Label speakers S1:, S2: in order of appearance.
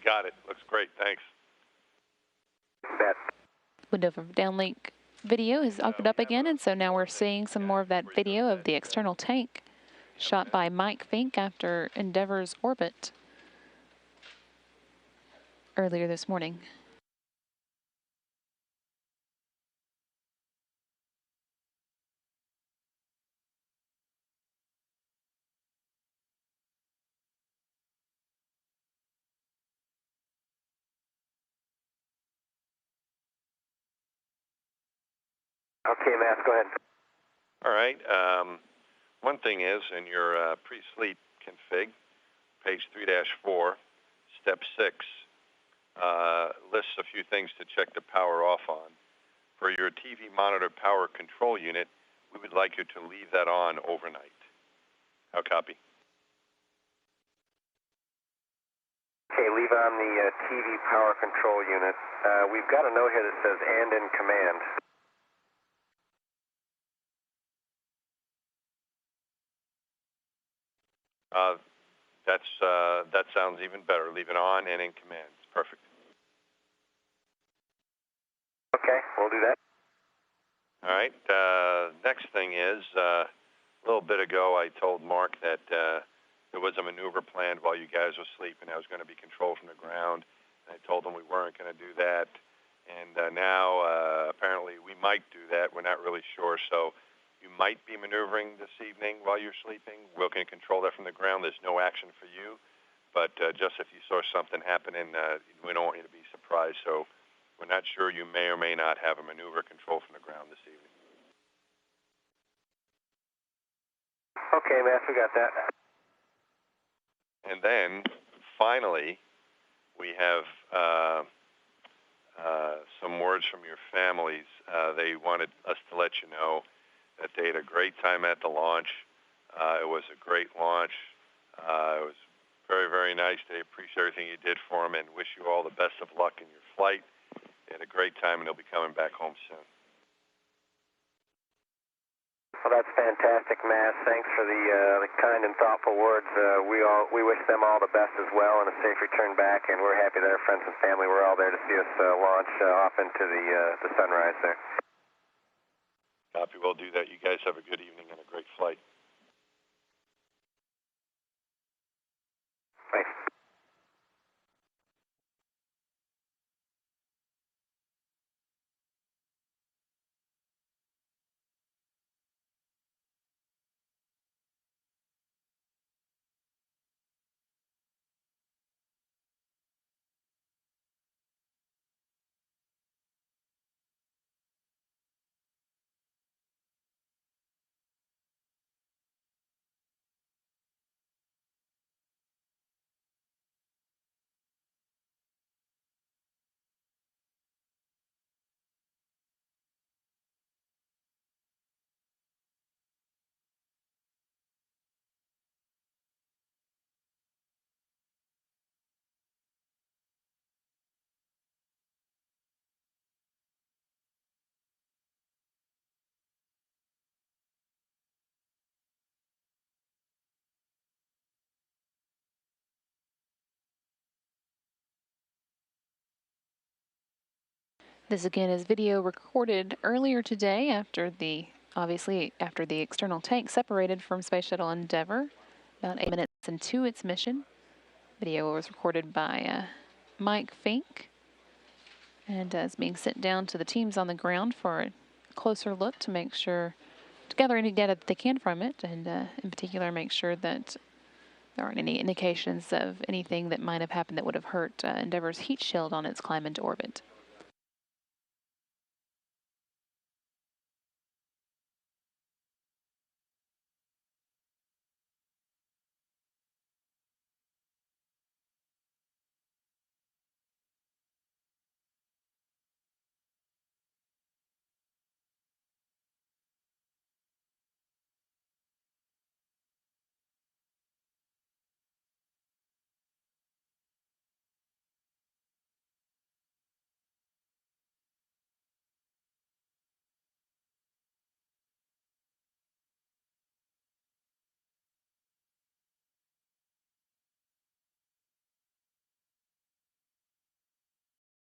S1: got it. Looks great. Thanks.
S2: Window for downlink video has opened up again, and so now we're seeing some more of that video of the external tank shot by Mike Fink after Endeavour's orbit earlier this morning.
S3: Okay, Matt, go ahead.
S1: All right. One thing is, in your pre-sleep config, page 3-4, step 6, lists a few things to check the power off on. For your TV monitor power control unit, we would like you to leave that on overnight. How copy?
S3: Okay, leave on the TV power control unit. We've got a note here that says "and in command."
S1: That sounds even better. Leave it on and in command. It's perfect.
S3: Okay, we'll do that.
S1: All right. Next thing is, a little bit ago I told Mark that there was a maneuver planned while you guys were sleeping. That was going to be controlled from the ground. I told him we weren't going to do that. And now apparently we might do that. We're not really sure. So you might be maneuvering this evening while you're sleeping. We're going to control that from the ground. There's no action for you. But just if you saw something happening, we don't want you to be surprised. So we're not sure. You may or may not have a maneuver control from the ground this evening.
S3: Okay, Matt, we got that.
S1: And then, finally, we have some words from your families. They wanted us to let you know that they had a great time at the launch. It was a great launch. It was very, very nice. They appreciate everything you did for them and wish you all the best of luck in your flight. They had a great time, and they'll be coming back home soon.
S3: Well, that's fantastic, Matt. Thanks for the kind and thoughtful words. We wish them all the best as well and a safe return back, and we're happy that our friends and family were all there to see us launch off into the sunrise there.
S1: Copy. We'll do that. You guys have a good evening and a great flight.
S3: Thanks.
S2: This again is video recorded earlier today after the external tank separated from Space Shuttle Endeavour, about 8 minutes into its mission. Video was recorded by Mike Fink and is being sent down to the teams on the ground for a closer look to make sure, to gather any data that they can from it, and in particular make sure that there aren't any indications of anything that might have happened that would have hurt Endeavour's heat shield on its climb into orbit.